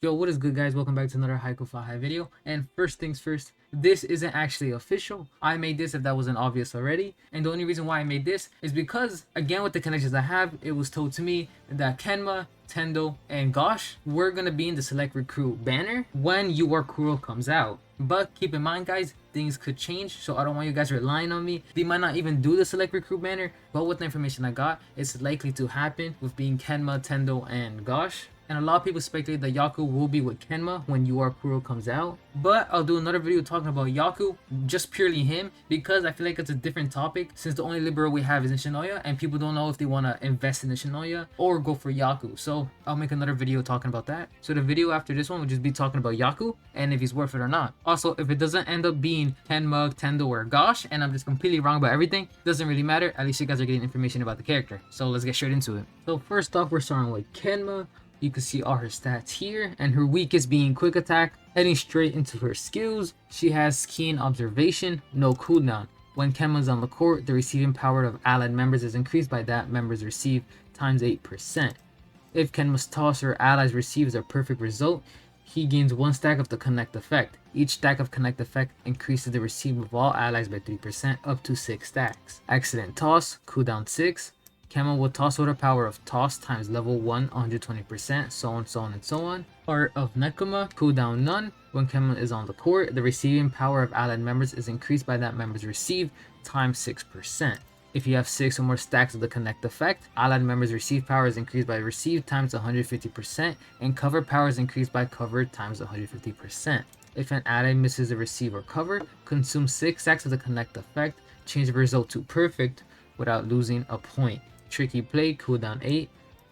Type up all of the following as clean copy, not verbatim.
Yo, what is good, guys? Welcome back to another Haikyuu High video. And first things first, this isn't actually official. I made this if that wasn't obvious already. And the only reason why I made this is because, again, with the connections I have, it was told to me that Kenma, Tendo, and Gosh were gonna be in the Select Recruit banner when You Are Cruel comes out. But keep in mind, guys, things could change, so I don't want you guys relying on me. They might not even do the Select Recruit banner, but with the information I got, it's likely to happen with being Kenma, Tendo, and Gosh. And a lot of people speculate that Haikyuu will be with Kenma when You Are Cruel comes out. But I'll do another video talking about Haikyuu, just purely him, because I feel like it's a different topic since the only liberal we have is in Shinoya and people don't know if they want to invest in the Shinoya or go for Haikyuu. So I'll make another video talking about that. So the video after this one will just be talking about Haikyuu and if he's worth it or not. Also, if it doesn't end up being Kenma, Tendo, or Gosh, and I'm just completely wrong about everything, doesn't really matter. At least you guys are getting information about the character. So let's get straight into it. So first off, we're starting with Kenma. You can see all her stats here, and her weakest being quick attack. Heading straight into her skills, she has keen observation, no cooldown. When Kenma is on the court, the receiving power of allied members is increased by that members receive times 8%. If Kenma's toss or allies receives a perfect result, he gains 1 stack of the connect effect. Each stack of connect effect increases the receive of all allies by 3% up to 6 stacks. Accident toss, cooldown 6. Kenma will toss with a power of toss times level 1 120%, so on and so on. Art of Nekoma, cooldown none. When Kenma is on the court, the receiving power of allied members is increased by that members receive times 6%. If you have 6 or more stacks of the connect effect, allied members receive power is increased by receive times 150%, and cover power is increased by cover times 150%. If an ally misses a receive or cover, consume 6 stacks of the connect effect, change the result to perfect without losing a point. Tricky play, cooldown 8.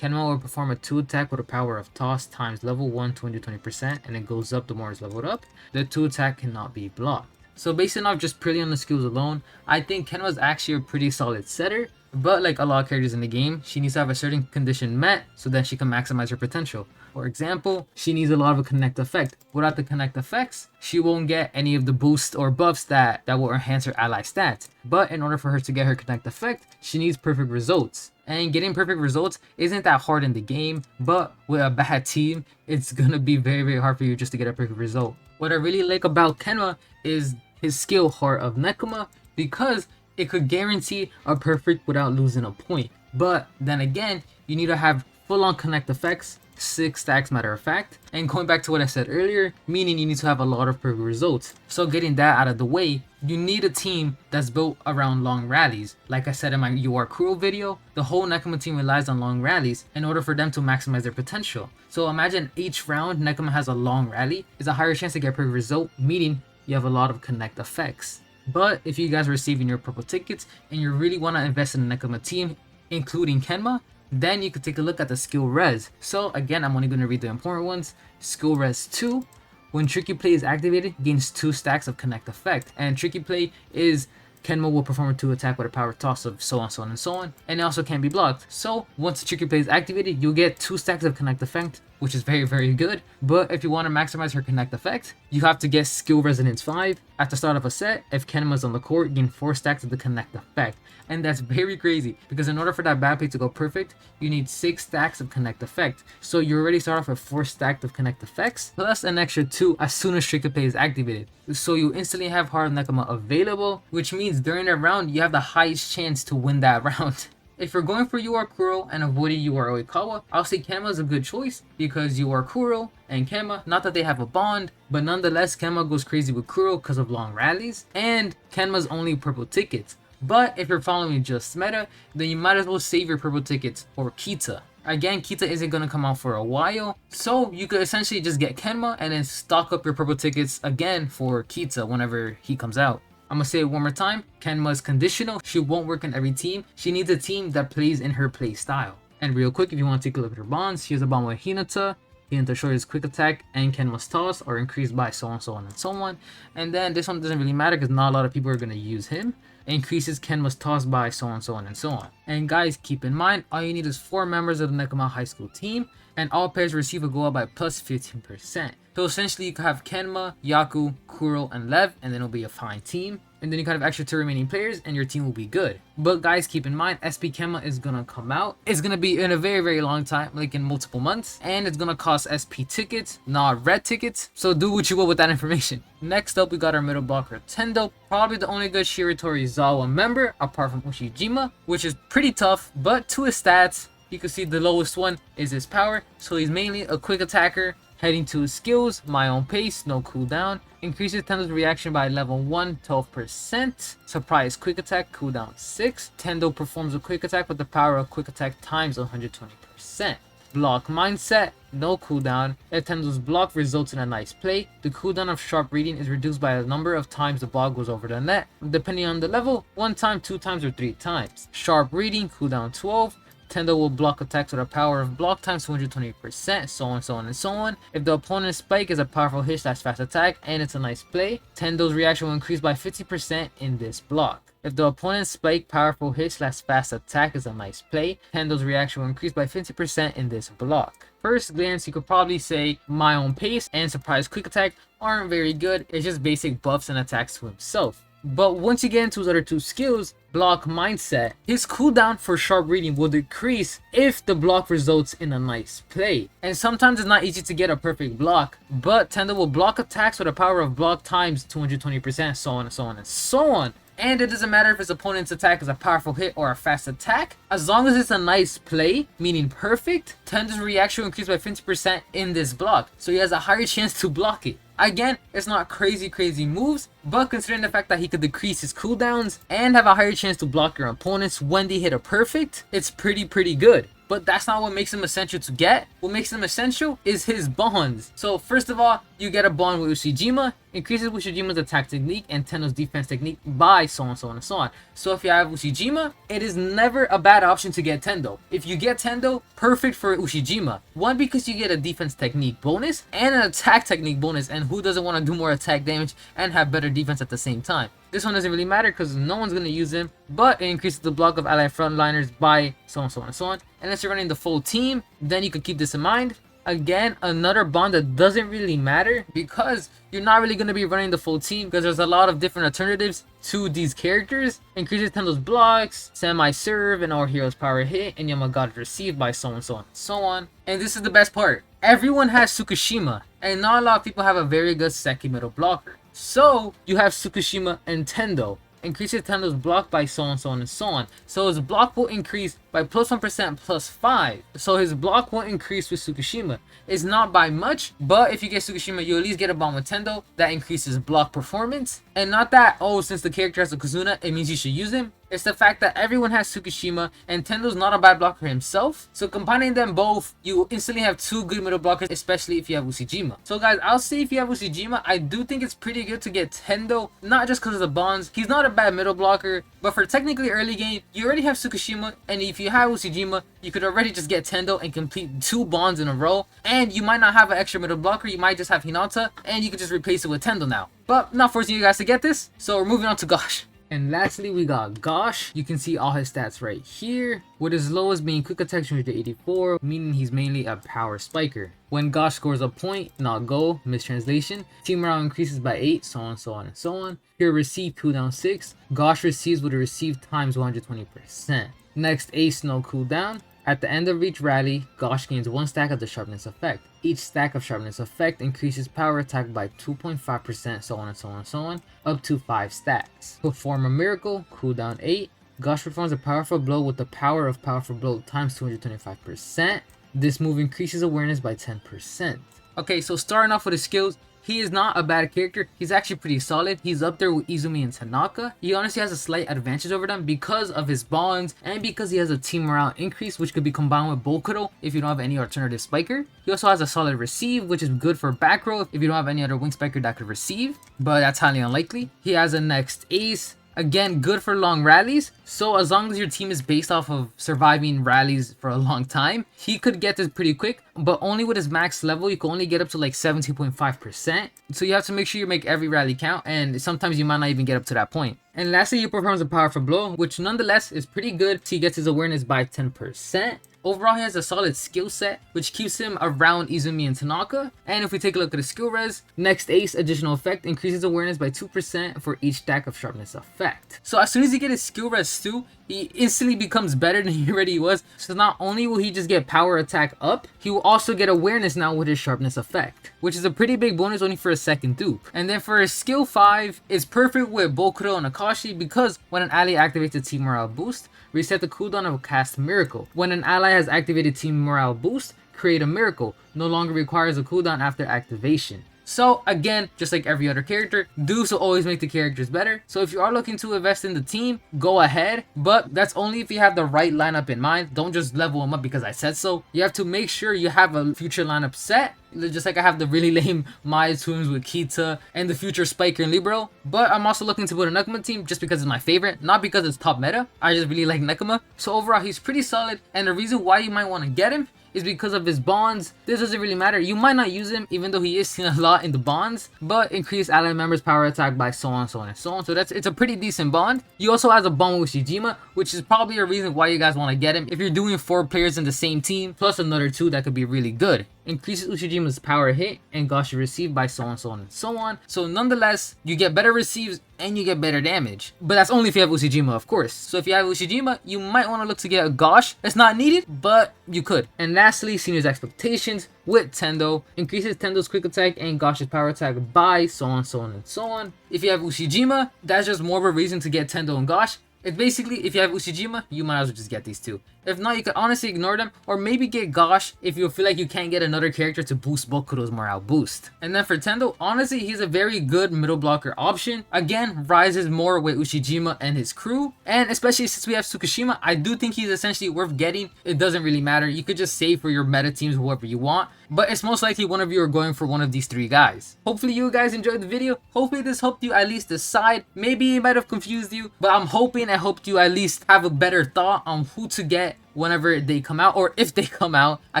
Kenma will perform a 2 attack with a power of toss times level 1 220%, and it goes up the more it's leveled up. The 2 attack cannot be blocked. So basing off just purely on the skills alone, I think Kenma is actually a pretty solid setter. But like a lot of characters in the game, she needs to have a certain condition met so that she can maximize her potential. For example, she needs a lot of a connect effect. Without the connect effects, she won't get any of the boosts or buffs that will enhance her ally stats. But in order for her to get her connect effect, she needs perfect results. And getting perfect results isn't that hard in the game, but with a bad team, it's gonna be very hard for you just to get a perfect result. What I really like about Kenma is his skill Heart of Nekoma, because it could guarantee a perfect without losing a point. But then again, you need to have full-on connect effects, 6 stacks matter of fact, and going back to what I said earlier, meaning you need to have a lot of perfect results. So getting that out of the way, you need a team that's built around long rallies. Like I said in my You Are Cruel video, the whole Nekoma team relies on long rallies in order for them to maximize their potential. So imagine each round Nekoma has a long rally, is a higher chance to get a perfect result, meaning you have a lot of connect effects. But if you guys are receiving your purple tickets and you really want to invest in the Nekoma team, including Kenma, then you could take a look at the skill res. So again, I'm only going to read the important ones. Skill res 2, when tricky play is activated, gains 2 stacks of connect effect. And tricky play is Kenma will perform a 2 attack with a power toss of so on and so on. And it also can't be blocked. So once the tricky play is activated, you'll get 2 stacks of connect effect, which is very good. But if you want to maximize her connect effect, you have to get skill resonance 5. At the start of a set, if Kenma's on the court, gain 4 stacks of the connect effect. And that's very crazy, because in order for that bad play to go perfect, you need 6 stacks of connect effect. So you already start off with 4 stacks of connect effects, plus an extra 2 as soon as tricky play is activated. So you instantly have Heart of Nekoma available, which means during that round, you have the highest chance to win that round. If you're going for You Are Cruel and avoiding You Are Oikawa, I'll say Kenma is a good choice, because You Are Cruel and Kenma, not that they have a bond, but nonetheless Kenma goes crazy with Cruel because of long rallies, and Kenma's only purple tickets. But if you're following just meta, then you might as well save your purple tickets for Kita. Again, Kita isn't going to come out for a while, so you could essentially just get Kenma and then stock up your purple tickets again for Kita whenever he comes out. I'm gonna say it one more time, Kenma is conditional. She won't work in every team. She needs a team that plays in her play style. And real quick, if you want to take a look at her bonds, here's a bond with Hinata. Hinata short quick attack and Kenma's toss are increased by so on and so on. And then this one doesn't really matter because not a lot of people are gonna use him. Increases Kenma's toss by so on and so on. And guys, keep in mind, all you need is 4 members of the Nekoma high school team, and all players receive a go up by plus 15%. So essentially you can have Kenma, Haikyuu, Kuro, and Lev, and then it'll be a fine team. and then you kind of extra 2 remaining players and your team will be good. But guys, keep in mind, SP Kenma is gonna come out. It's gonna be in a very long time, like in multiple months, and it's gonna cost SP tickets, not red tickets, so do what you will with that information. Next up, we got our middle blocker Tendo, probably the only good Shiratori Zawa member apart from Ushijima, which is pretty tough. But to his stats, you can see the lowest one is his power, so he's mainly a quick attacker. Heading to his skills, my own pace, no cooldown, increases Tendo's reaction by level 1, 12%, surprise quick attack, cooldown 6, Tendo performs a quick attack with the power of quick attack times 120%. Block mindset, no cooldown. If Tendo's block results in a nice play, the cooldown of sharp reading is reduced by the number of times the ball goes over the net, depending on the level, 1 time, 2 times, or 3 times. Sharp reading, cooldown 12. Tendo will block attacks with a power of block times 220%, so on, so on, and so on. If the opponent's spike is a powerful hit / fast attack and it's a nice play, Tendo's reaction will increase by 50% in this block. If the opponent's spike, powerful hit / fast attack is a nice play, Tendo's reaction will increase by 50% in this block. First glance, you could probably say my own pace and surprise quick attack aren't very good. It's just basic buffs and attacks to himself. But once you get into his other 2 skills, block mindset, his cooldown for sharp reading will decrease if the block results in a nice play. And sometimes it's not easy to get a perfect block, but Tendo will block attacks with a power of block times 220%, so on and so on and so on. And it doesn't matter if his opponent's attack is a powerful hit or a fast attack. As long as it's a nice play, meaning perfect, Tendo's reaction will increase by 50% in this block. So he has a higher chance to block it. Again, it's not crazy moves, but considering the fact that he could decrease his cooldowns and have a higher chance to block your opponents when they hit a perfect, it's pretty good. But that's not what makes him essential to get. What makes him essential is his bonds. So first of all, you get a bond with Ushijima, increases Ushijima's attack technique and Tendo's defense technique by so on, so on, and so on. So if you have Ushijima, it is never a bad option to get Tendo. If you get Tendo, perfect for Ushijima. One, because you get a defense technique bonus and an attack technique bonus, and who doesn't want to do more attack damage and have better defense at the same time? This one doesn't really matter because no one's going to use him, but it increases the block of allied frontliners by so on, so on, and so on. Unless you're running the full team, then you could keep this in mind. Again, another bond that doesn't really matter because you're not really going to be running the full team because there's a lot of different alternatives to these characters. Increases Tendo's blocks, semi-serve, and our hero's power hit, and Yamagata received by so on, so on, so on. And this is the best part. Everyone has Tsukishima, and not a lot of people have a very good second middle blocker. So you have Tsukishima and Tendo. Increases Tendo's block by so on, so on, and so on. So his block will increase by plus 1% plus 5. So his block will increase with Tsukishima. It's not by much, but if you get Tsukishima, you at least get a bond with Tendo that increases block performance. And not that, oh, since the character has a Kazuna, it means you should use him. It's the fact that everyone has Tsukishima and Tendo's not a bad blocker himself. So combining them both, you instantly have 2 good middle blockers, especially if you have Ushijima. So guys, I'll say if you have Ushijima, I do think it's pretty good to get Tendo, not just because of the bonds. He's not a bad middle blocker, but for technically early game, you already have Tsukishima, and if you have Ushijima, you could already just get Tendo and complete 2 bonds in a row. And you might not have an extra middle blocker, you might just have Hinata, and you could just replace it with Tendo now. But not forcing you guys to get this, so we're moving on to Gosh. And lastly, we got Gosh. You can see all his stats right here, with his lowest being quick attack 284, meaning he's mainly a power spiker. When Gosh scores a point, not goal, mistranslation, team morale increases by 8, so on, so on, and so on. Here receive cooldown 6, Gosh receives with a receive times 120%. Next, ace no cooldown. At the end of each rally, Gosh gains 1 stack of the sharpness effect. Each stack of sharpness effect increases power attack by 2.5%, so on and so on and so on, up to 5 stacks. Perform a miracle, cooldown 8. Gosh performs a powerful blow with the power of powerful blow times 225%. This move increases awareness by 10%. Okay, so starting off with his skills, he is not a bad character. He's actually pretty solid. He's up there with Izumi and Tanaka. He honestly has a slight advantage over them because of his bonds and because he has a team morale increase, which could be combined with Bokuro if you don't have any alternative spiker. He also has a solid receive, which is good for back row if you don't have any other wing spiker that could receive, but that's highly unlikely. He has a next ace. Again, good for long rallies. So as long as your team is based off of surviving rallies for a long time, he could get this pretty quick. but only with his max level, you can only get up to like 17.5%. So you have to make sure you make every rally count, and sometimes you might not even get up to that point. And lastly, he performs a powerful blow, which nonetheless is pretty good. He gets his awareness by 10%. Overall, he has a solid skill set, which keeps him around Izumi and Tanaka. And if we take a look at his skill res, next ace additional effect increases awareness by 2% for each stack of sharpness effect. So as soon as you get his skill res 2, he instantly becomes better than he already was. So not only will he just get power attack up, he will also get awareness now with his sharpness effect, which is a pretty big bonus only for a second dupe. And then for his skill 5, it's perfect with Bokuro and Akashi because when an ally activates a team morale boost, reset the cooldown of cast miracle. When an ally has activated team morale boost, create a miracle. No longer requires a cooldown after activation. So again, just like every other character, dupes will always make the characters better. So if you are looking to invest in the team, go ahead. But that's only if you have the right lineup in mind. Don't just level them up because I said so. You have to make sure you have a future lineup set. Just like I have the really lame Maya Toons with Kita and the future Spiker and Libero. But I'm also looking to put a Nekoma team just because it's my favorite, not because it's top meta. I just really like Nekoma. So overall, he's pretty solid. And the reason why you might want to get him is because of his bonds. This doesn't really matter. You might not use him even though he is seen a lot in the bonds, but increase ally members power attack by so on and so on. So it's a pretty decent bond. He also has a bond with Ushijima, which is probably a reason why you guys want to get him. If you're doing 4 players in the same team plus another 2, that could be really good. Increases Ushijima's power hit and Goshi receive by so on and so on. So nonetheless, you get better receives and you get better damage. But that's only if you have Ushijima, of course. So if you have Ushijima, you might want to look to get a Gosh. It's not needed, but you could. And lastly, Senior's expectations with Tendo. Increases Tendo's quick attack and Gosh's power attack by so on and so on. If you have Ushijima, that's just more of a reason to get Tendo and Gosh. It's basically, if you have Ushijima, you might as well just get these 2. If not, you could honestly ignore them, or maybe get Gosh if you feel like you can't get another character to boost Bokuro's morale boost. And then for Tendo, honestly, he's a very good middle blocker option. Again, rises more with Ushijima and his crew, and especially since we have Tsukishima, I do think he's essentially worth getting. It doesn't really matter. You could just save for your meta teams whoever you want, but it's most likely one of you are going for one of these 3 guys. Hopefully you guys enjoyed the video. Hopefully this helped you at least decide. Maybe it might have confused you, but I'm hoping I helped you at least have a better thought on who to get whenever they come out, or if they come out. I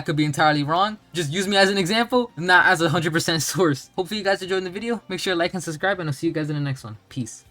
could be entirely wrong. Just use me as an example, not as a 100% source. Hopefully you guys enjoyed the video. Make sure to like and subscribe, and I'll see you guys in the next one. Peace.